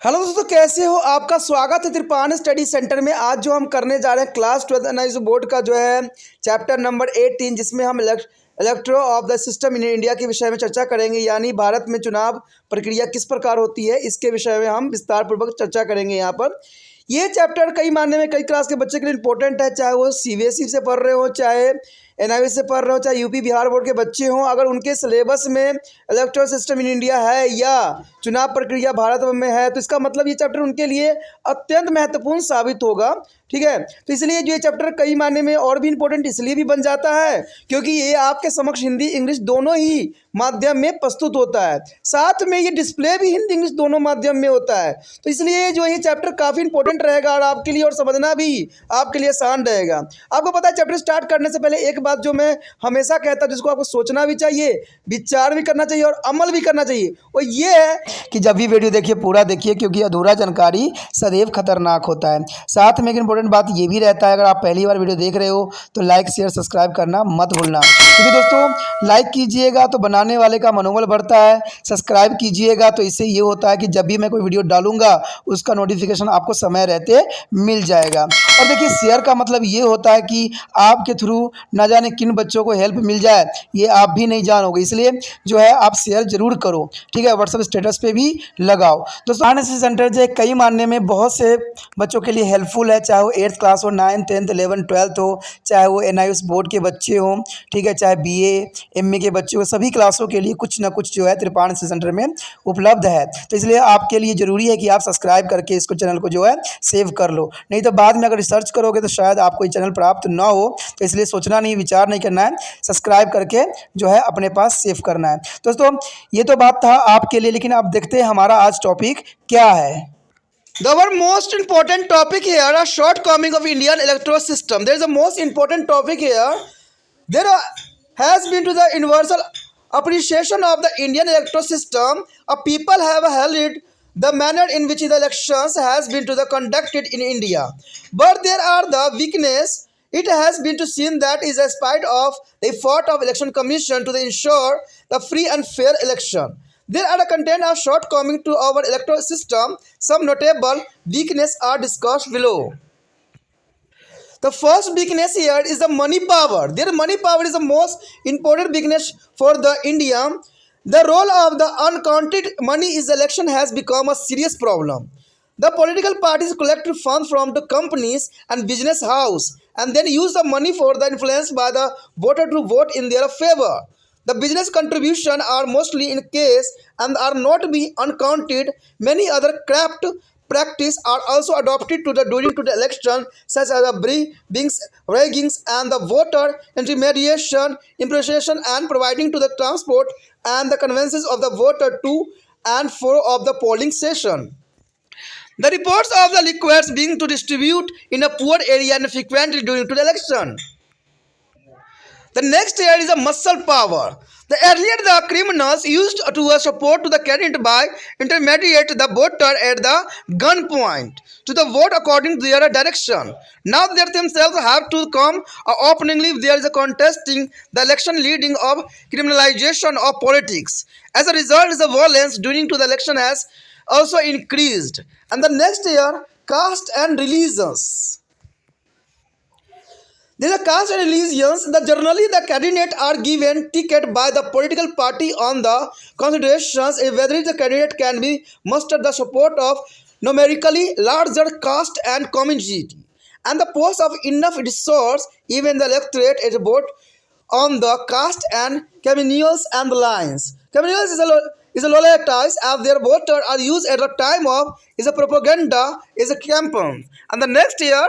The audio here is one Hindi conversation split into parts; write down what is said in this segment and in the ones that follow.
हेलो दोस्तों, कैसे हो? आपका स्वागत है त्रिपान स्टडी सेंटर में। आज जो हम करने जा रहे हैं क्लास 12 एनालिसिस बोर्ड का जो है चैप्टर नंबर 18, जिसमें हम electro of the system in India के विषय में चर्चा करेंगे। यानी भारत में चुनाव प्रक्रिया किस प्रकार होती है, इसके विषय में हम विस्तार पूर्वक चर्चा करेंगे। यहाँ पर ये चैप्टर कई मायने में कई क्लास के बच्चे के लिए इंपॉर्टेंट है, चाहे वो सीबीएसई से पढ़ रहे हो, चाहे एनआईवी से पढ़ रहे हो, चाहे यूपी बिहार बोर्ड के बच्चे हों। अगर उनके सिलेबस में इलेक्टोरल सिस्टम इन इंडिया है या चुनाव प्रक्रिया भारत में है, तो इसका मतलब ये चैप्टर उनके लिए अत्यंत महत्वपूर्ण साबित होगा। ठीक है, तो इसलिए जो ये चैप्टर कई मायने में और भी इंपॉर्टेंट इसलिए भी बन जाता है क्योंकि ये आपके समक्ष हिंदी इंग्लिश दोनों ही माध्यम में प्रस्तुत होता है। साथ में ये डिस्प्ले भी हिंदी इंग्लिश दोनों माध्यम में होता है। तो इसलिए जो ये चैप्टर काफ़ी इंपॉर्टेंट रहेगा और आपके लिए, और समझना भी आपके लिए आसान रहेगा। आपको पता है, चैप्टर स्टार्ट करने से पहले एक बात जो मैं हमेशा कहता हूँ, जिसको आपको सोचना भी चाहिए, विचार भी करना चाहिए और अमल भी करना चाहिए, वो ये है कि जब भी वीडियो देखिए पूरा देखिए, क्योंकि अधूरा जानकारी सदैव खतरनाक होता है। साथ में एक इंपॉर्टेंट बात ये भी रहता है, अगर आप पहली बार वीडियो देख रहे हो तो लाइक शेयर सब्सक्राइब करना मत भूलना, क्योंकि दोस्तों लाइक कीजिएगा तो बनाने वाले का मनोबल बढ़ता है, सब्सक्राइब कीजिएगा तो इससे ये होता है कि जब भी मैं कोई वीडियो डालूंगा उसका नोटिफिकेशन आपको समय रहते मिल जाएगा। और देखिए, शेयर का मतलब ये होता है कि आपके थ्रू न जाने किन बच्चों को हेल्प मिल जाए, ये आप भी नहीं जानोगे, इसलिए जो है आप शेयर जरूर करो। ठीक है, व्हाट्सएप स्टेटस पे भी लगाओ। दोस्तों, एनालिसिस सेंटर जो है कई मानने में बहुत से बच्चों के लिए हेल्पफुल है, चाहे वो 8th क्लास हो, 9th 10th 11th 12th हो, चाहे वो एनआईएस बोर्ड के बच्चे हों, ठीक है, चाहे बीए एमए के बच्चे हो, सभी क्लासों के लिए कुछ ना कुछ जो है त्रिपाण एनालिसिस सेंटर में उपलब्ध है। तो इसलिए आपके लिए ज़रूरी है कि आप सब्सक्राइब करके इसको चैनल को जो है सेव कर लो, नहीं तो बाद में अगर रिसर्च करोगे तो शायद आपको ये चैनल प्राप्त ना हो। तो इसलिए सोचना नहीं, विचार नहीं करना है, सब्सक्राइब करके जो है अपने पास सेव करना है। दोस्तों, ये तो बात था आपके लिए, लेकिन अब देखते हैं हमारा आज टॉपिक क्या है। Our most important topic here are shortcoming of Indian electoral system. There is a most important topic here. Has been to the universal appreciation of the Indian electoral system. People have held the manner in which the elections has been to the conducted in India, but there are the weakness. It has been to seen that is a spite of the effort of election commission to ensure the free and fair election. There are a content of shortcoming to our electoral system. Some notable weaknesses are discussed below. The first weakness here is the money power. Their money power is the most important weakness for the India. The role of the uncounted money in the election has become a serious problem. The political parties collect funds from the companies and business house and then use the money for the influence by the voter to vote in their favor. The business contributions are mostly in case and are not be uncounted. Many other craft practice are also adopted to the during to the election, such as the briefings, raggings, and the voter intermediation, impersonation, and providing to the transport and the conveyances of the voter to and fro of the polling station. The reports of the liquids being to distribute in a poor area and frequently during to the election. The next here is a muscle power. The earlier the criminals used to support to the candidate by intermediate the voter at the gunpoint to the vote according to their direction. Now they themselves have to come openly if there is a contesting the election leading of criminalization of politics. As a result, the violence during to the election has also increased. And the next year, caste and religions. There are caste and religions. Generally the candidate are given ticket by the political party on the considerations whether the candidate can be mustered the support of numerically larger caste and community and the post of enough resource. Even the electorate is vote on the caste and communals and the lines. Communals is a lollitas as their voter are used at the time of is a propaganda is a campaign. And the next year,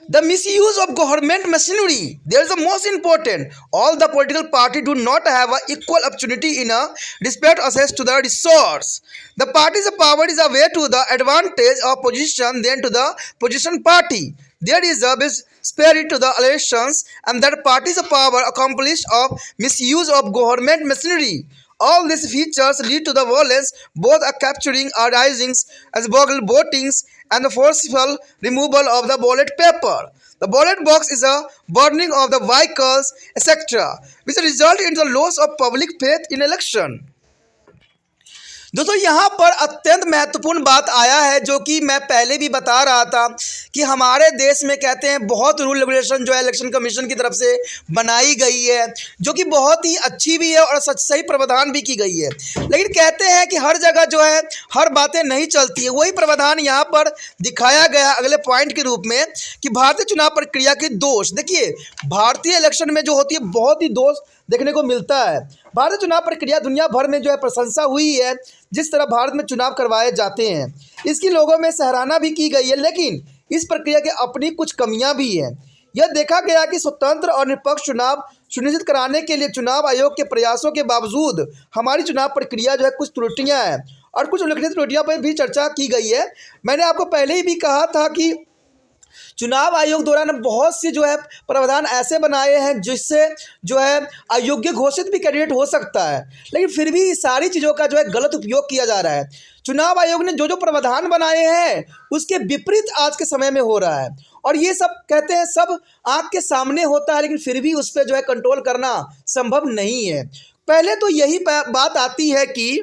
the misuse of government machinery. There is the most important. All the political parties do not have an equal opportunity in a respect access to the resource. The party's power is a way to the advantage of position than to the position party. There is a spirit to the elections and that party's power accomplished of misuse of government machinery. All these features lead to the violence, both a capturing or risings as bogle votings and the forceful removal of the ballot paper. The ballot box is a burning of the vehicles, etc., which result in the loss of public faith in election. दोस्तों यहाँ पर अत्यंत महत्वपूर्ण बात आया है, जो कि मैं पहले भी बता रहा था कि हमारे देश में कहते हैं बहुत रूल रेगुलेशन जो है इलेक्शन कमीशन की तरफ से बनाई गई है, जो कि बहुत ही अच्छी भी है और सही प्रावधान भी की गई है। लेकिन कहते हैं कि हर जगह जो है हर बातें नहीं चलती है। वही प्रावधान यहाँ पर दिखाया गया अगले पॉइंट के रूप में कि भारतीय चुनाव प्रक्रिया के दोष। देखिए, भारतीय इलेक्शन में जो होती है बहुत ही दोष देखने को मिलता है। भारतीय चुनाव प्रक्रिया दुनिया भर में जो है प्रशंसा हुई है, जिस तरह भारत में चुनाव करवाए जाते हैं इसकी लोगों में सराहना भी की गई है। लेकिन इस प्रक्रिया की अपनी कुछ कमियां भी हैं। यह देखा गया कि स्वतंत्र और निष्पक्ष चुनाव सुनिश्चित कराने के लिए चुनाव आयोग के प्रयासों के बावजूद हमारी चुनाव प्रक्रिया जो है कुछ त्रुटियां हैं और कुछ उल्लेखनीय त्रुटियों पर भी चर्चा की गई है। मैंने आपको पहले ही भी कहा था कि चुनाव आयोग द्वारा ने बहुत सी जो है प्रावधान ऐसे बनाए हैं जिससे जो है अयोग्य घोषित भी कैंडिडेट हो सकता है, लेकिन फिर भी सारी चीज़ों का जो है गलत उपयोग किया जा रहा है। चुनाव आयोग ने जो जो प्रावधान बनाए हैं उसके विपरीत आज के समय में हो रहा है, और ये सब कहते हैं सब आँख के सामने होता है, लेकिन फिर भी उस पर जो है कंट्रोल करना संभव नहीं है। पहले तो यही बात आती है कि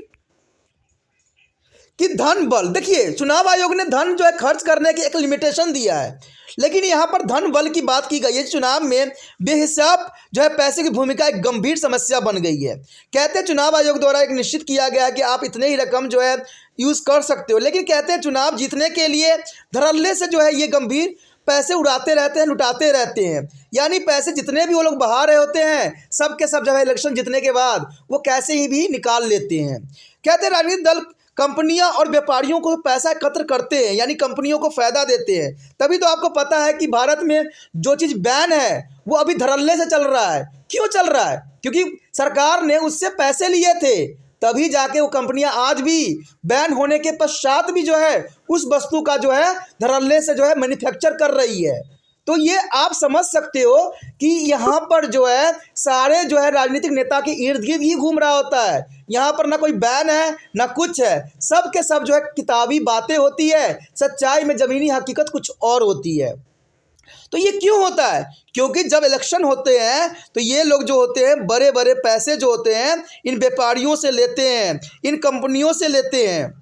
धन बल। देखिए, चुनाव आयोग ने धन जो है खर्च करने की एक लिमिटेशन दिया है, लेकिन यहाँ पर धन बल की बात की गई है। चुनाव में बेहिसाब जो है पैसे की भूमिका एक गंभीर समस्या बन गई है। कहते हैं चुनाव आयोग द्वारा एक निश्चित किया गया कि आप इतने ही रकम जो है यूज़ कर सकते हो, लेकिन कहते हैं चुनाव जीतने के लिए धड़ल्ले से जो है ये गंभीर पैसे उड़ाते रहते हैं, लुटाते रहते हैं। यानी पैसे जितने भी वो लोग बहा रहे होते हैं सब के सब जो है इलेक्शन जीतने के बाद वो कैसे ही भी निकाल लेते हैं। कहते हैं राजनीतिक दल कंपनियां और व्यापारियों को पैसा एकत्र करते हैं, यानी कंपनियों को फ़ायदा देते हैं। तभी तो आपको पता है कि भारत में जो चीज़ बैन है वो अभी धड़ल्ले से चल रहा है। क्यों चल रहा है? क्योंकि सरकार ने उससे पैसे लिए थे, तभी जाके वो कंपनियां आज भी बैन होने के पश्चात भी जो है उस वस्तु का जो है धड़ल्ले से जो है मैन्युफैक्चर कर रही है। तो ये आप समझ सकते हो कि यहाँ पर जो है सारे जो है राजनीतिक नेता के इर्द गिर्द ही घूम रहा होता है। यहाँ पर ना कोई बैन है ना कुछ है, सब के सब जो है किताबी बातें होती है, सच्चाई में ज़मीनी हकीकत कुछ और होती है। तो ये क्यों होता है? क्योंकि जब इलेक्शन होते हैं तो ये लोग जो होते हैं बड़े बड़े पैसे जो होते हैं इन व्यापारियों से लेते हैं, इन कंपनियों से लेते हैं।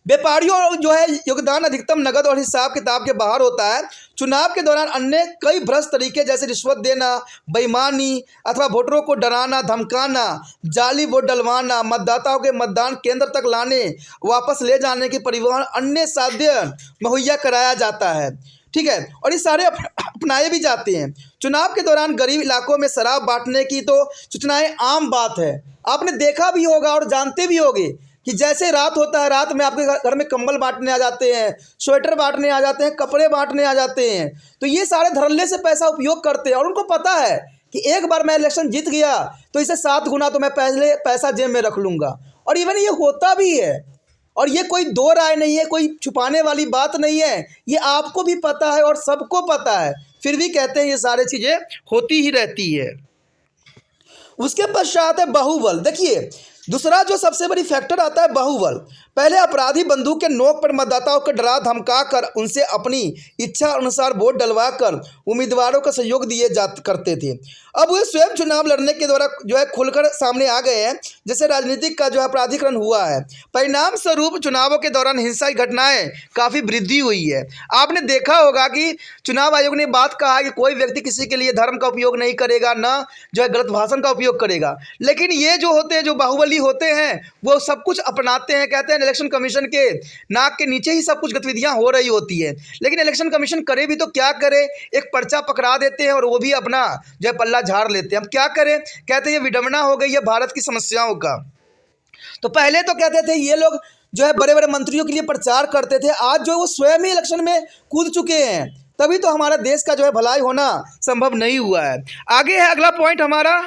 व्यापारियों जो है योगदान अधिकतम नकद और हिसाब किताब के बाहर होता है। चुनाव के दौरान अन्य कई भ्रष्ट तरीके जैसे रिश्वत देना, बेईमानी अथवा वोटरों को डराना धमकाना, जाली वोट डलवाना, मतदाताओं के मतदान केंद्र तक लाने वापस ले जाने के परिवहन अन्य साधन मुहैया कराया जाता है। ठीक है, और ये सारे अपनाए भी जाते हैं। चुनाव के दौरान गरीब इलाकों में शराब बांटने की तो सूचनाएं आम बात है। आपने देखा भी होगा और जानते भी होंगे कि जैसे रात होता है, रात में आपके घर में कंबल बांटने आ जाते हैं, स्वेटर बांटने आ जाते हैं, कपड़े बांटने आ जाते हैं। तो ये सारे धड़ल्ले से पैसा उपयोग करते हैं और उनको पता है कि एक बार मैं इलेक्शन जीत गया तो इसे 7 गुना तो मैं पहले पैसा जेब में रख लूँगा। और इवन ये होता भी है, और ये कोई दो राय नहीं है, कोई छुपाने वाली बात नहीं है, ये आपको भी पता है और सबको पता है, फिर भी कहते हैं ये सारी चीज़ें होती ही रहती है। उसके पश्चात है बाहुबल। देखिए, दूसरा जो सबसे बड़ी फैक्टर आता है बाहुबल। पहले अपराधी बंदूक के नोक पर मतदाताओं को डरा धमका कर उनसे अपनी इच्छा अनुसार वोट डलवा कर उम्मीदवारों का सहयोग दिए करते थे। अब वे स्वयं चुनाव लड़ने के द्वारा जो है खुलकर सामने आ गए हैं, जैसे राजनीतिक का जो है अपराधीकरण हुआ है। परिणाम स्वरूप चुनावों के दौरान हिंसा की घटनाएं काफ़ी वृद्धि हुई है। आपने देखा होगा कि चुनाव आयोग ने बात कहा है कि कोई व्यक्ति किसी के लिए धर्म का उपयोग नहीं करेगा, ना जो है गलत भाषण का उपयोग करेगा, लेकिन ये जो होते हैं जो बाहुबली होते हैं वो सब कुछ अपनाते हैं। कहते हैं इलेक्शन कमीशन के नाक के नीचे ही सब कुछ गतिविधियां हो रही होती है, लेकिन इलेक्शन कमीशन करे भी तो क्या करे, एक पर्चा पकड़ा देते हैं और वो भी अपना जो है पल्ला झाड़ लेते हैं। हम क्या करें? कहते हैं ये विडंबना हो गई है भारत की समस्याओं का। तो पहले तो कहते थे ये लोग जो है बड़े बड़े मंत्रियों के लिए प्रचार करते थे, आज जो है वो स्वयं ही इलेक्शन में कूद चुके हैं, तभी तो हमारा देश का जो है भलाई होना संभव नहीं हुआ है। आगे है अगला पॉइंट हमारा,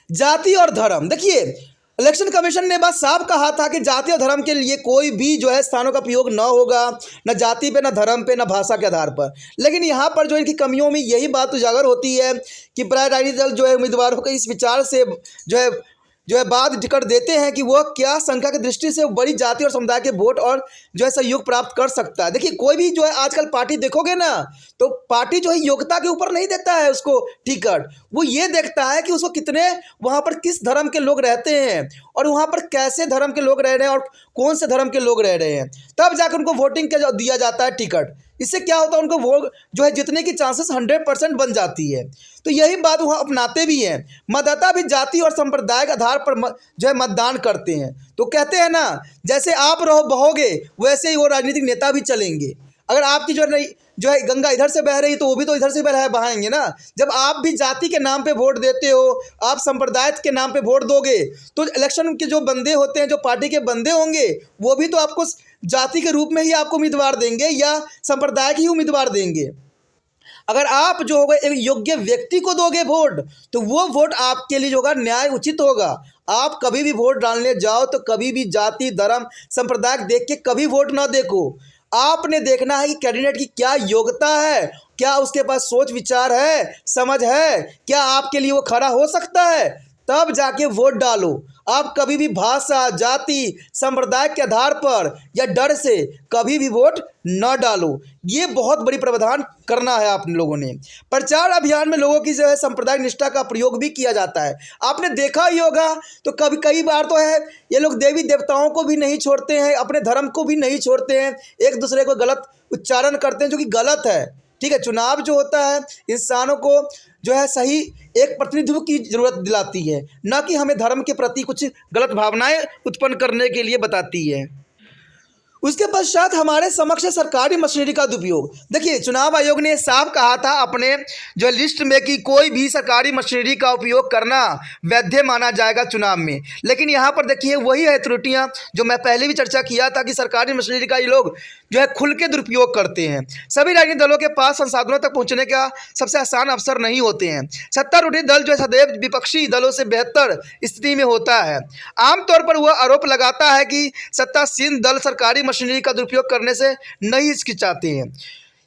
जाति और धर्म। देखिए, इलेक्शन कमीशन ने बात साफ कहा था कि जाति और धर्म के लिए कोई भी जो है स्थानों का प्रयोग न होगा, न जाति पे, न धर्म पे, न भाषा के आधार पर। लेकिन यहाँ पर जो इनकी कमियों में यही बात उजागर होती है कि प्राय राजनीतिक दल जो है उम्मीदवारों के इस विचार से जो है जो है बात कर देते हैं कि वह क्या संख्या की दृष्टि से बड़ी जाति और समुदाय के वोट और जो है सहयोग प्राप्त कर सकता है। देखिए कोई भी जो है आजकल पार्टी देखोगे ना, तो पार्टी जो है योग्यता के ऊपर नहीं देता है उसको टिकट, वो ये देखता है कि उसको कितने वहाँ पर किस धर्म के लोग रहते हैं और वहाँ पर कैसे धर्म के लोग रह रहे हैं और कौन से धर्म के लोग रह रहे हैं, तब जाकर उनको वोटिंग का दिया जाता है टिकट। इससे क्या होता है, उनको वोट जो है जीतने की चांसेस 100% बन जाती है। तो यही बात वहाँ अपनाते भी हैं। मतदाता भी जाति और संप्रदाय के आधार पर जो है मतदान करते हैं। तो कहते हैं ना, जैसे आप बहोगे वैसे ही वो राजनीतिक नेता भी चलेंगे। अगर आपकी जो है गंगा इधर से बह रही है तो वो भी तो इधर से बहाएंगे ना। जब आप भी जाति के नाम पे वोट देते हो, आप संप्रदाय के नाम पे वोट दोगे, तो इलेक्शन के जो बंदे होते हैं, जो पार्टी के बंदे होंगे, वो भी तो आपको जाति के रूप में ही आपको उम्मीदवार देंगे या संप्रदाय के ही उम्मीदवार देंगे। अगर आप जो होगा एक योग्य व्यक्ति को दोगे वोट, तो वो वोट आपके लिए जो होगा न्याय उचित होगा। आप कभी भी वोट डालने जाओ तो कभी भी जाति धर्म संप्रदाय देख के कभी वोट ना देखो। आपने देखना है कि कैंडिडेट की क्या योग्यता है, क्या उसके पास सोच विचार है, समझ है, क्या आपके लिए वो खड़ा हो सकता है, तब जाके वोट डालो। आप कभी भी भाषा जाति संप्रदाय के आधार पर या डर से कभी भी वोट न डालो। ये बहुत बड़ी प्रावधान करना है आप लोगों ने। प्रचार अभियान में लोगों की जो है सांप्रदायिक निष्ठा का प्रयोग भी किया जाता है। आपने देखा ही होगा, तो कई बार तो है ये लोग देवी देवताओं को भी नहीं छोड़ते हैं, अपने धर्म को भी नहीं छोड़ते हैं, एक दूसरे को गलत उच्चारण करते हैं, जो कि गलत है। ठीक है, चुनाव जो होता है इंसानों को जो है सही एक प्रतिनिधित्व की जरूरत दिलाती है, न कि हमें धर्म के प्रति कुछ गलत भावनाएं उत्पन्न करने के लिए बताती है। उसके पश्चात हमारे समक्ष सरकारी मशीनरी का दुरुपयोग। देखिए चुनाव आयोग ने साफ कहा था अपने जो लिस्ट में कि कोई भी सरकारी मशीनरी का उपयोग करना वैध माना जाएगा चुनाव में, लेकिन यहाँ पर देखिए वही है त्रुटियाँ जो मैं पहले भी चर्चा किया था कि सरकारी मशीनरी का ये लोग जो है खुल के दुरुपयोग करते हैं। सभी राजनीतिक दलों के पास संसाधनों तक पहुँचने का सबसे आसान अवसर नहीं होते हैं। सत्तारूढ़ दल जो है सदैव विपक्षी दलों से बेहतर स्थिति में होता है। आमतौर पर वह आरोप लगाता है कि सत्तासीन दल सरकारी मशीनरी का दुरुपयोग करने से नहीं हिचकिचाते हैं।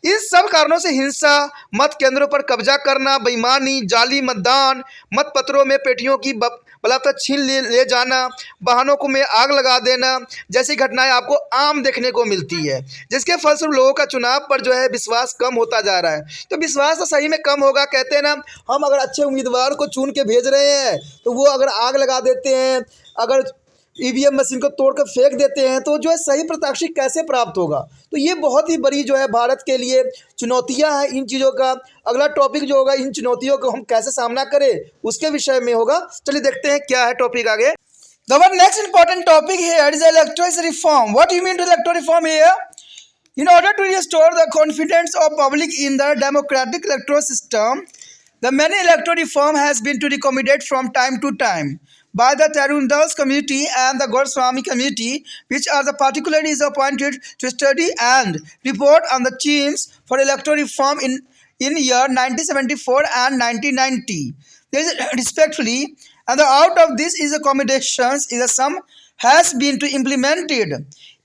इन सब कारणों से हिंसा, मत केंद्रों पर कब्जा करना, बेईमानी, जाली मतदान, मत पत्रों में पेटियों की बलात्कार छीन ले जाना, वाहनों को में आग लगा देना जैसी घटनाएं आपको आम देखने को मिलती है, जिसके फलस्वरूप लोगों का चुनाव पर जो है विश्वास कम होता जा रहा है। तो विश्वास तो सही में कम होगा। कहते हैं ना, हम अगर अच्छे उम्मीदवार को चुन के भेज रहे हैं तो वो अगर आग लगा देते हैं, अगर ईवीएम मशीन को तोड़कर फेंक देते हैं, तो जो है सही प्रत्याशी कैसे प्राप्त होगा। तो ये बहुत ही बड़ी जो है भारत के लिए चुनौतियां हैं। इन चीज़ों का अगला टॉपिक जो होगा, इन चुनौतियों को हम कैसे सामना करें उसके विषय में होगा। चलिए देखते हैं क्या है टॉपिक आगे। The next important topic here is electoral reform. What do you mean to electoral reform here? In order to restore the confidence of public in the democratic electoral system, the many electoral reform has been to recommended from time to time by the Tarundals committee and the Goswami committee, which are the particularly is appointed to study and report on the themes for electoral reform in year 1974 and 1990. There is respectfully, and the out of this is accommodations is a sum has been to implemented.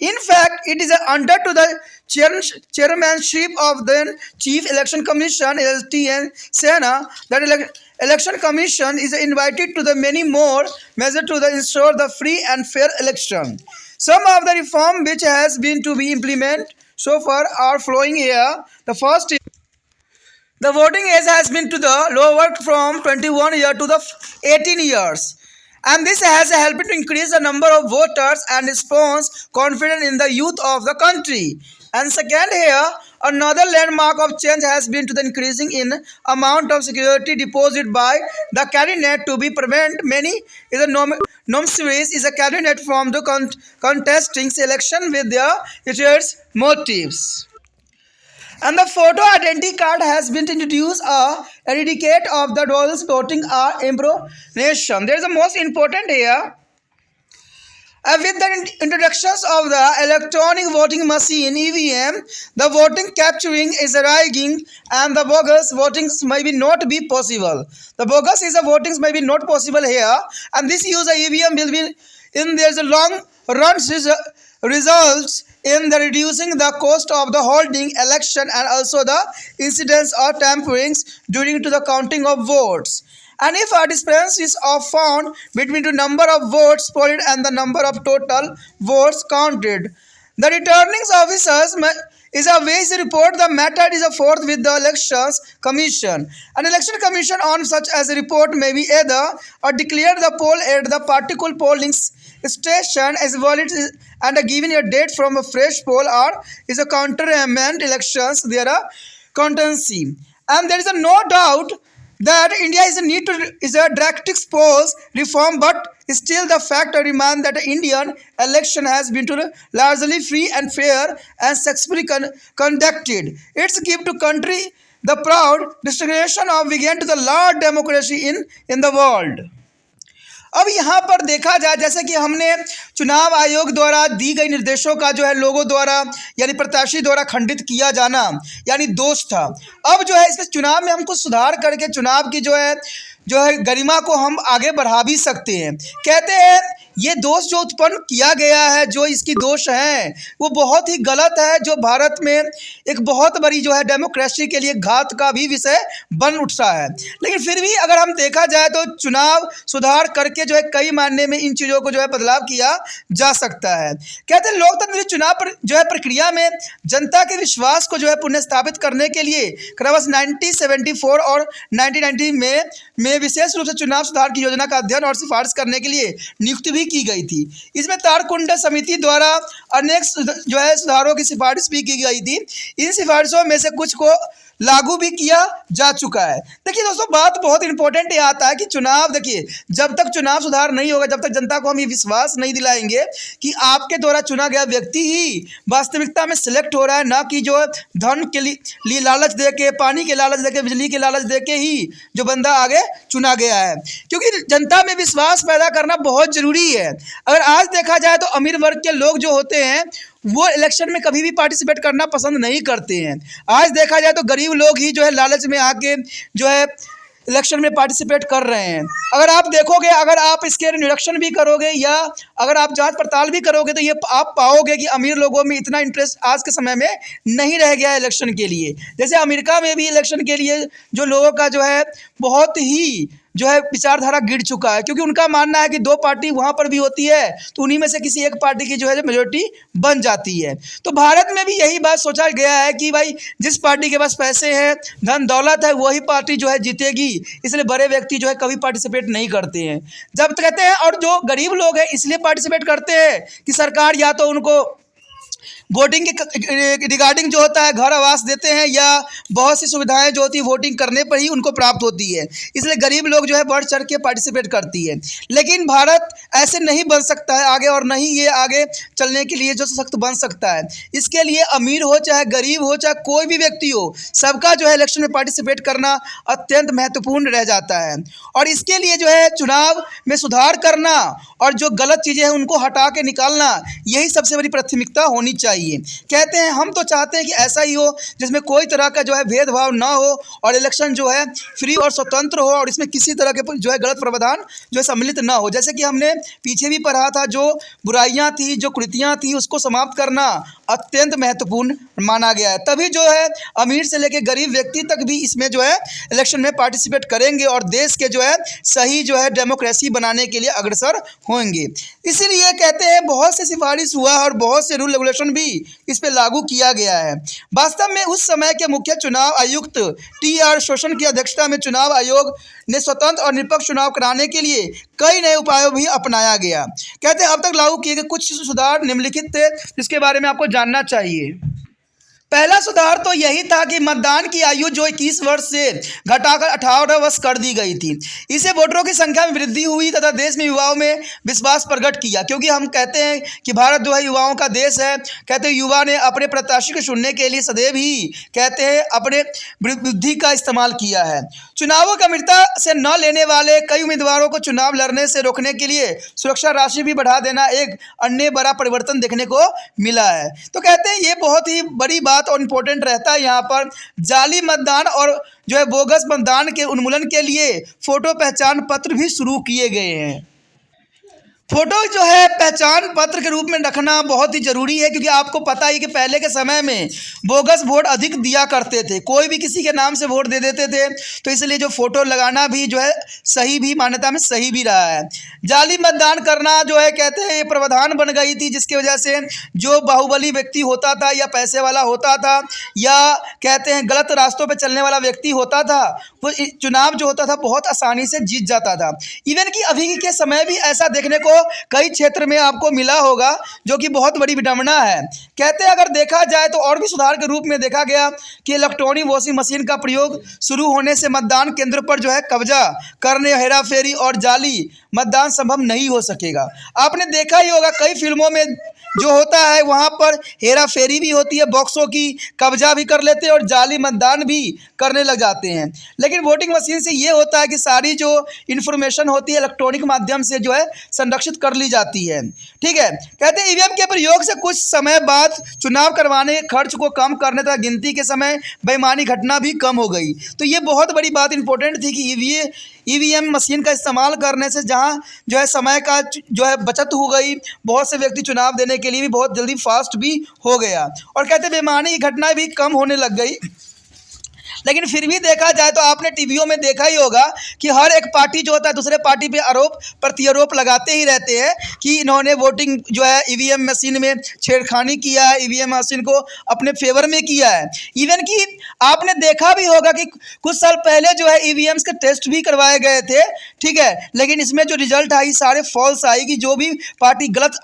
In fact, it is under to the chairmanship of the Chief Election Commission (LTN) Sena that Election Commission is invited to the many more measures to ensure the free and fair election. Some of the reform which has been to be implemented so far are flowing here. The first is the voting age has been to the lowered from 21 years to the 18 years. And this has helped to increase the number of voters and response confidence in the youth of the country. And second here, another landmark of change has been to the increasing in amount of security deposit by the candidate to be prevent many is a series is a candidate from the contesting election with their its motives. And the photo identity card has been introduced a eradicate of the dual voting impersonation. There is the most important here. With the introductions of the electronic voting machine (EVM), the voting capturing is arriving, and the bogus votings may be not be possible. The bogus is the votings may be not possible here, and this use of EVM will be in there's a long run results in the reducing the cost of the holding election and also the incidence of tamperings during to the counting of votes. and if a discrepancy is found between the number of votes polled and the number of total votes counted, the returning officers is a way to report the matter is a forth with the elections commission. An election commission on such as a report may be either or declare the poll at the particular polling station as valid and given a date from a fresh poll or is a counter amend elections there are contingency. And there is a no doubt that India is a drastic polls reform, but still the fact remains that the Indian election has been largely free and fair and successfully conducted. It's give to country the proud distinction of began to the large democracy in the world. अब यहाँ पर देखा जाए जैसे कि हमने चुनाव आयोग द्वारा दी गई निर्देशों का जो है लोगों द्वारा यानी प्रत्याशी द्वारा खंडित किया जाना यानी दोष था। अब जो है इसमें चुनाव में हम कुछ सुधार करके चुनाव की जो है गरिमा को हम आगे बढ़ा भी सकते हैं। कहते हैं ये दोष जो उत्पन्न किया गया है, जो इसकी दोष हैं वो बहुत ही गलत है, जो भारत में एक बहुत बड़ी जो है डेमोक्रेसी के लिए घात का भी विषय बन उठ रहा है। लेकिन फिर भी अगर हम देखा जाए तो चुनाव सुधार करके जो है कई मायने में इन चीज़ों को जो है बदलाव किया जा सकता है। कहते हैं लोकतंत्र चुनाव पर जो है प्रक्रिया में जनता के विश्वास को जो है पुनर्स्थापित करने के लिए क्रमश 1974 और 1990 में विशेष रूप से चुनाव सुधार की योजना का अध्ययन और सिफारिश करने के लिए नियुक्ति भी की गई थी। इसमें तारकुंड समिति द्वारा अनेक जो है सुधारों की सिफारिश भी की गई थी। इन सिफारिशों में से कुछ को लागू भी किया जा चुका है। देखिए दोस्तों, बात बहुत इंपॉर्टेंट ये आता है कि चुनाव, देखिए जब तक चुनाव सुधार नहीं होगा, जब तक जनता को हम ये विश्वास नहीं दिलाएंगे कि आपके द्वारा चुना गया व्यक्ति ही वास्तविकता में सिलेक्ट हो रहा है, ना कि जो धन के लिए लालच दे के, पानी के लालच दे के, बिजली के लालच दे के ही जो बंदा आगे चुना गया है। क्योंकि जनता में विश्वास पैदा करना बहुत ज़रूरी है। अगर आज देखा जाए तो अमीर वर्ग के लोग जो होते हैं वो इलेक्शन में कभी भी पार्टिसिपेट करना पसंद नहीं करते हैं। आज देखा जाए तो गरीब लोग ही जो है लालच में आके जो है इलेक्शन में पार्टिसिपेट कर रहे हैं। अगर आप देखोगे, अगर आप इसके निरीक्षण भी करोगे या अगर आप जांच पड़ताल भी करोगे तो ये आप पाओगे कि अमीर लोगों में इतना इंटरेस्ट आज के समय में नहीं रह गया है इलेक्शन के लिए। जैसे अमेरिका में भी इलेक्शन के लिए जो लोगों का जो है बहुत ही जो है विचारधारा गिर चुका है, क्योंकि उनका मानना है कि दो पार्टी वहाँ पर भी होती है तो उन्हीं में से किसी एक पार्टी की जो है मेजोरिटी बन जाती है। तो भारत में भी यही बात सोचा गया है कि भाई जिस पार्टी के पास पैसे हैं, धन दौलत है, वही पार्टी जो है जीतेगी, इसलिए बड़े व्यक्ति जो है कभी पार्टिसिपेट नहीं करते हैं। जब कहते हैं, और जो गरीब लोग हैं इसलिए पार्टिसिपेट करते हैं कि सरकार या तो उनको वोटिंग के रिगार्डिंग जो होता है घर आवास देते हैं या बहुत सी सुविधाएं जो होती है वोटिंग करने पर ही उनको प्राप्त होती है, इसलिए गरीब लोग जो है बढ़ चढ़ के पार्टिसिपेट करती है। लेकिन भारत ऐसे नहीं बन सकता है आगे, और नहीं ये आगे चलने के लिए जो सशक्त बन सकता है। इसके लिए अमीर हो चाहे गरीब हो चाहे कोई भी व्यक्ति हो, सबका जो है इलेक्शन में पार्टिसिपेट करना अत्यंत महत्वपूर्ण रह जाता है। और इसके लिए जो है चुनाव में सुधार करना और जो गलत चीज़ें हैं उनको हटा के निकालना, यही सबसे बड़ी प्राथमिकता होनी चाहिए। कहते हैं हम तो चाहते हैं कि ऐसा ही हो जिसमें कोई तरह का जो है भेदभाव ना हो और इलेक्शन जो है फ्री और स्वतंत्र हो और इसमें किसी तरह के जो है गलत प्रावधान जो है सम्मिलित ना हो। जैसे कि हमने पीछे भी पढ़ा था, जो बुराइयां थी, जो कुरीतियां थी, उसको समाप्त करना अत्यंत महत्वपूर्ण माना गया है। तभी जो है अमीर से लेकर गरीब व्यक्ति तक भी इसमें जो है इलेक्शन में पार्टिसिपेट करेंगे और देश के जो है सही जो है डेमोक्रेसी बनाने के लिए अग्रसर होंगे। इसीलिए कहते हैं बहुत से सिफारिश हुआ और बहुत से रूल रेगुलेशन भी इस पे लागू किया गया है। वास्तव में उस समय के मुख्य चुनाव आयुक्त टी.आर. शोषण की अध्यक्षता में चुनाव आयोग ने स्वतंत्र और निष्पक्ष चुनाव कराने के लिए कई नए उपायों भी अपनाया गया। कहते हैं अब तक लागू किए गए कुछ सुधार निम्नलिखित थे जिसके बारे में आपको जानना चाहिए। पहला सुधार तो यही था कि मतदान की आयु जो 21 वर्ष से घटाकर 18 वर्ष कर दी गई थी। इससे वोटरों की संख्या में वृद्धि हुई तथा देश में युवाओं में विश्वास प्रकट किया, क्योंकि हम कहते हैं कि भारत जो है युवाओं का देश है। कहते हैं युवा ने अपने प्रत्याशी को चुनने के लिए सदैव ही कहते हैं अपने बुद्धि का इस्तेमाल किया है। चुनावों की अमृता से न लेने वाले कई उम्मीदवारों को चुनाव लड़ने से रोकने के लिए सुरक्षा राशि भी बढ़ा देना एक अन्य बड़ा परिवर्तन देखने को मिला है। तो कहते हैं ये बहुत ही बड़ी बात और इम्पोर्टेंट रहता है। यहाँ पर जाली मतदान और जो है बोगस मतदान के उन्मूलन के लिए फोटो पहचान पत्र भी शुरू किए गए हैं। फोटो जो है पहचान पत्र के रूप में रखना बहुत ही ज़रूरी है, क्योंकि आपको पता ही कि पहले के समय में बोगस वोट अधिक दिया करते थे, कोई भी किसी के नाम से वोट दे देते थे। तो इसलिए जो फ़ोटो लगाना भी जो है सही भी मान्यता में सही भी रहा है। जाली मतदान करना जो है कहते हैं ये प्रावधान बन गई थी, जिसकी वजह से जो बाहुबली व्यक्ति होता था या पैसे वाला होता था या कहते हैं गलत रास्तों पर चलने वाला व्यक्ति होता था, वो चुनाव जो होता था बहुत आसानी से जीत जाता था। इवन कि अभी के समय भी ऐसा देखने को कई क्षेत्र में आपको मिला होगा, जो कि बहुत बड़ी विडंबना है। कहते हैं अगर देखा जाए तो और भी सुधार के रूप में देखा गया कि इलेक्ट्रॉनिक वोटिंग मशीन का प्रयोग शुरू होने से मतदान केंद्र पर जो है कब्जा करने, हेराफेरी और जाली मतदान संभव नहीं हो सकेगा। आपने देखा ही होगा कई फिल्मों में जो होता है वहाँ पर हेरा फेरी भी होती है, बॉक्सों की कब्जा भी कर लेते हैं और जाली मतदान भी करने लग जाते हैं। लेकिन वोटिंग मशीन से ये होता है कि सारी जो इन्फॉर्मेशन होती है इलेक्ट्रॉनिक माध्यम से जो है संरक्षित कर ली जाती है। ठीक है, कहते हैं ईवीएम के प्रयोग से कुछ समय बाद चुनाव करवाने के खर्च को कम करने तथा गिनती के समय बेईमानी घटना भी कम हो गई। तो ये बहुत बड़ी बात इंपॉर्टेंट थी कि ईवीएम मशीन का इस्तेमाल करने से जहाँ जो है समय का जो है बचत हो गई, बहुत से व्यक्ति चुनाव देने के लिए भी बहुत जल्दी फास्ट भी हो गया और कहते बेईमानी की घटनाएं भी कम होने लग गई। लेकिन फिर भी देखा जाए तो आपने टीवीओं में देखा ही होगा कि हर एक पार्टी जो होता है दूसरे पार्टी पे आरोप प्रत्यारोप लगाते ही रहते हैं कि इन्होंने वोटिंग जो है ईवीएम मशीन में छेड़खानी किया है, ईवीएम मशीन को अपने फेवर में किया है। इवन कि आपने देखा भी होगा कि कुछ साल पहले जो है ईवीएम्स के टेस्ट भी करवाए गए थे, ठीक है, लेकिन इसमें जो रिजल्ट आई सारे फॉल्स आई कि जो भी पार्टी गलत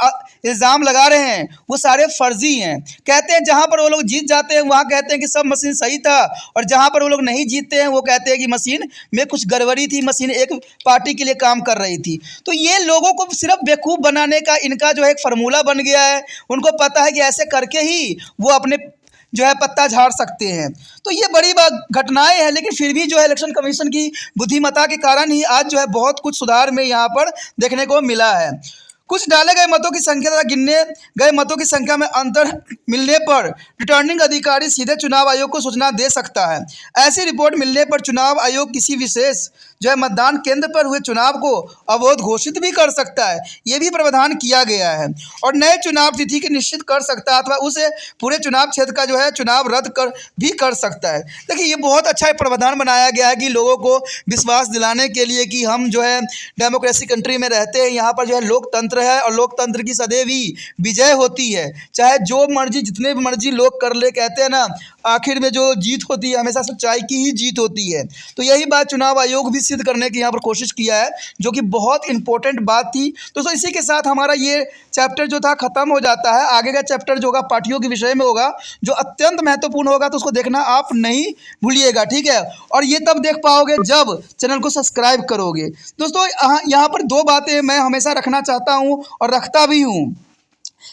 इल्ज़ाम लगा रहे हैं वो सारे फर्जी हैं। कहते हैं जहाँ पर वो लोग जीत जाते हैं वहाँ कहते हैं कि सब मशीन सही था, और जहाँ पर वो लोग नहीं जीतते हैं वो कहते हैं कि मशीन में कुछ गड़बड़ी थी, मशीन एक पार्टी के लिए काम कर रही थी। तो ये लोगों को सिर्फ बेवकूफ़ बनाने का इनका जो है एक फार्मूला बन गया है। उनको पता है कि ऐसे करके ही वो अपने जो है पत्ता झाड़ सकते हैं। तो ये बड़ी बात घटनाएं हैं, लेकिन फिर भी जो है इलेक्शन कमीशन की बुद्धिमत्ता के कारण ही आज जो है बहुत कुछ सुधार में यहाँ पर देखने को मिला है। कुछ डाले गए मतों की संख्या तथा गिनने गए मतों की संख्या में अंतर मिलने पर रिटर्निंग अधिकारी सीधे चुनाव आयोग को सूचना दे सकता है। ऐसी रिपोर्ट मिलने पर चुनाव आयोग किसी विशेष जो है मतदान केंद्र पर हुए चुनाव को अवैध घोषित भी कर सकता है। ये भी प्रावधान किया गया है और नए चुनाव तिथि की निश्चित कर सकता है अथवा उसे पूरे चुनाव क्षेत्र का जो है चुनाव रद्द कर सकता है। देखिए ये बहुत अच्छा प्रावधान बनाया गया है कि लोगों को विश्वास दिलाने के लिए कि हम जो है डेमोक्रेसी कंट्री में रहते हैं, यहाँ पर जो है लोकतंत्र है और लोकतंत्र की सदैव ही विजय होती है। चाहे जो मर्जी जितने भी मर्जी लोग कर ले, कहते हैं ना आखिर में जो जीत होती है हमेशा सच्चाई की ही जीत होती है। तो यही बात चुनाव आयोग भी सिद्ध करने की यहाँ पर कोशिश किया है, जो कि बहुत इंपॉर्टेंट बात थी। दोस्तों इसी के साथ हमारा ये चैप्टर जो था ख़त्म हो जाता है। आगे का चैप्टर जो होगा पार्टियों के विषय में होगा, जो अत्यंत महत्वपूर्ण होगा, तो उसको देखना आप नहीं भूलिएगा, ठीक है। और ये तब देख पाओगे जब चैनल को सब्सक्राइब करोगे। दोस्तों यहाँ पर दो बातें मैं हमेशा रखना चाहता हूँ और रखता भी हूँ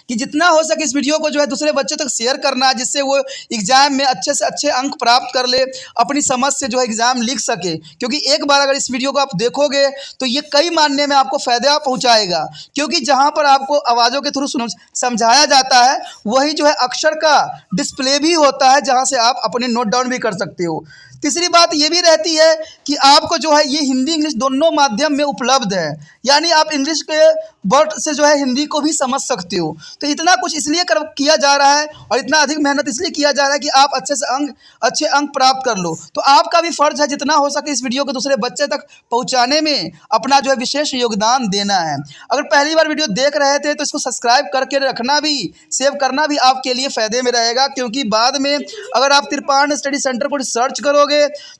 कि जितना हो सके इस वीडियो को जो है दूसरे बच्चों तक शेयर करना, जिससे वो एग्ज़ाम में अच्छे से अच्छे अंक प्राप्त कर ले, अपनी समझ से जो है एग्ज़ाम लिख सके। क्योंकि एक बार अगर इस वीडियो को आप देखोगे तो ये कई मानने में आपको फ़ायदा पहुंचाएगा, क्योंकि जहां पर आपको आवाज़ों के थ्रू समझाया जाता है वही जो है अक्षर का डिस्प्ले भी होता है, जहाँ से आप अपने नोट डाउन भी कर सकते हो। तीसरी बात ये भी रहती है कि आपको जो है ये हिंदी इंग्लिश दोनों माध्यम में उपलब्ध है, यानी आप इंग्लिश के वर्ड से जो है हिंदी को भी समझ सकते हो। तो इतना कुछ इसलिए किया जा रहा है और इतना अधिक मेहनत इसलिए किया जा रहा है कि आप अच्छे अंक प्राप्त कर लो। तो आपका भी फ़र्ज़ है जितना हो सके इस वीडियो को दूसरे बच्चे तक पहुँचाने में अपना जो है विशेष योगदान देना है। अगर पहली बार वीडियो देख रहे थे तो इसको सब्सक्राइब करके रखना भी, सेव करना भी आपके लिए फ़ायदे में रहेगा, क्योंकि बाद में अगर आप तिरपान स्टडी सेंटर को सर्च करोगे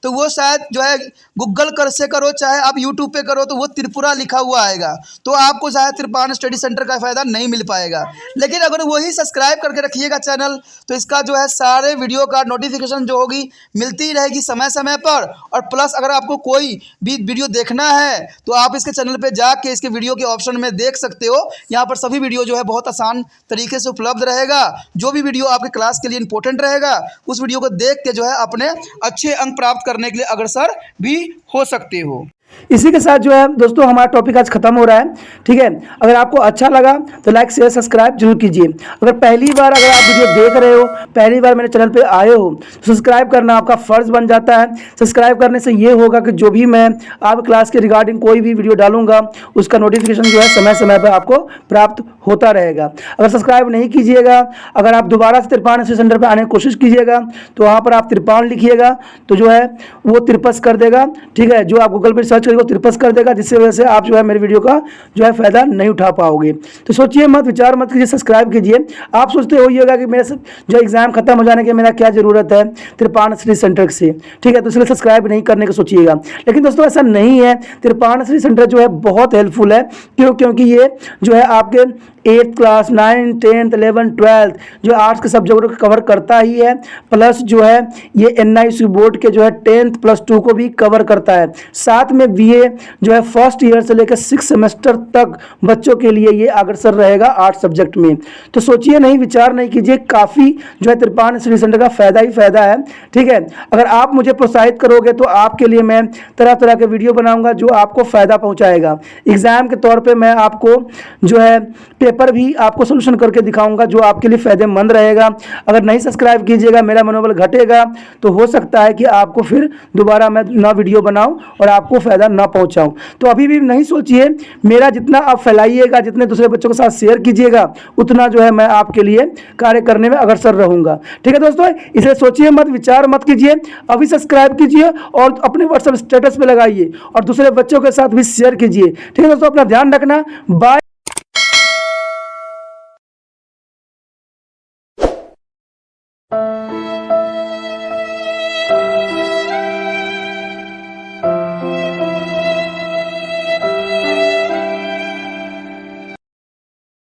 तो वो शायद जो है गूगल कर से करो, चाहे आप यूट्यूब पे करो तो वो त्रिपुरा लिखा हुआ आएगा, तो आपको शायद तिरपान स्टडी सेंटर का फ़ायदा नहीं मिल पाएगा। लेकिन अगर वही सब्सक्राइब करके रखिएगा चैनल, तो इसका जो है सारे वीडियो का नोटिफिकेशन जो होगी मिलती रहेगी समय समय पर। और प्लस अगर आपको कोई भी वीडियो देखना है तो आप इसके चैनल पे जाके इसके वीडियो के ऑप्शन में देख सकते हो। यहाँ पर सभी वीडियो जो है बहुत आसान तरीके से उपलब्ध रहेगा। जो भी वीडियो आपके क्लास के लिए इंपॉर्टेंट रहेगा उस वीडियो को देख के जो है अपने अच्छे अंक प्राप्त करने के लिए अग्रसर भी हो सकते हो। इसी के साथ जो है दोस्तों हमारा टॉपिक आज खत्म हो रहा है। ठीक है, अगर आपको अच्छा लगा तो लाइक शेयर सब्सक्राइब जरूर कीजिए। अगर पहली बार अगर आप वीडियो देख रहे हो, पहली बार मेरे चैनल पे आए हो, तो सब्सक्राइब करना आपका फर्ज बन जाता है। सब्सक्राइब करने से ये होगा कि जो भी मैं आप क्लास के रिगार्डिंग कोई भी वीडियो डालूंगा उसका नोटिफिकेशन जो है समय समय पर आपको प्राप्त होता रहेगा। अगर सब्सक्राइब नहीं कीजिएगा, अगर आप दोबारा से तिरपान स्टडी सेंटर पर आने की कोशिश कीजिएगा तो वहाँ पर आप तिरपान लिखिएगा तो जो है वो तिरपस कर देगा। ठीक है, जो आप गूगल पर सर्च करेंगे वो तिरपस कर देगा, जिससे वजह से आप जो है मेरे वीडियो का जो है फायदा नहीं उठा पाओगे। तो सोचिए मत, विचार मत कीजिए, सब्सक्राइब कीजिए। आप सोचते होइएगा कि मेरे जो एग्जाम खत्म हो जाने के मेरा क्या जरूरत है तिरपान स्टडी सेंटर से। ठीक है, तो इसलिए सब्सक्राइब नहीं करने का सोचिएगा, लेकिन दोस्तों ऐसा नहीं है। तिरपान स्टडी सेंटर जो है बहुत हेल्पफुल है। क्योंकि ये जो है आपके 8th class 9th 10th 11th 12th जो आर्ट्स के सब्जेक्ट को कवर करता ही है, प्लस जो है ये NISU बोर्ड के जो है 10th प्लस 2 को भी कवर करता है। साथ में BA जो है फर्स्ट ईयर से लेकर 6 सेमेस्टर तक बच्चों के लिए ये अग्रसर रहेगा आर्ट्स सब्जेक्ट में। तो सोचिए नहीं, विचार नहीं कीजिए, काफ़ी जो है तिरपान स्टडी सेंटर का फायदा ही फायदा है। ठीक है, अगर आप मुझे प्रोत्साहित करोगे तो आपके लिए मैं तरह तरह के वीडियो बनाऊंगा जो आपको फायदा पहुंचाएगा। एग्जाम के तौर पे मैं आपको जो है पेपर भी आपको सोल्यूशन करके दिखाऊंगा जो आपके लिए फायदेमंद रहेगा। अगर नहीं सब्सक्राइब कीजिएगा, मेरा मनोबल घटेगा, तो हो सकता है कि आपको फिर दोबारा मैं ना वीडियो बनाऊं और आपको फायदा ना पहुंचाऊं। तो अभी भी नहीं सोचिए, मेरा जितना आप फैलाइएगा, जितने दूसरे बच्चों के साथ शेयर कीजिएगा, उतना जो है मैं आपके लिए कार्य करने में अग्रसर रहूंगा। ठीक है दोस्तों, इसलिए सोचिए मत, विचार मत कीजिए, अभी सब्सक्राइब कीजिए और अपने व्हाट्सएप स्टेटस पे लगाइए और दूसरे बच्चों के साथ भी शेयर कीजिए। ठीक है दोस्तों, अपना ध्यान रखना। बाय।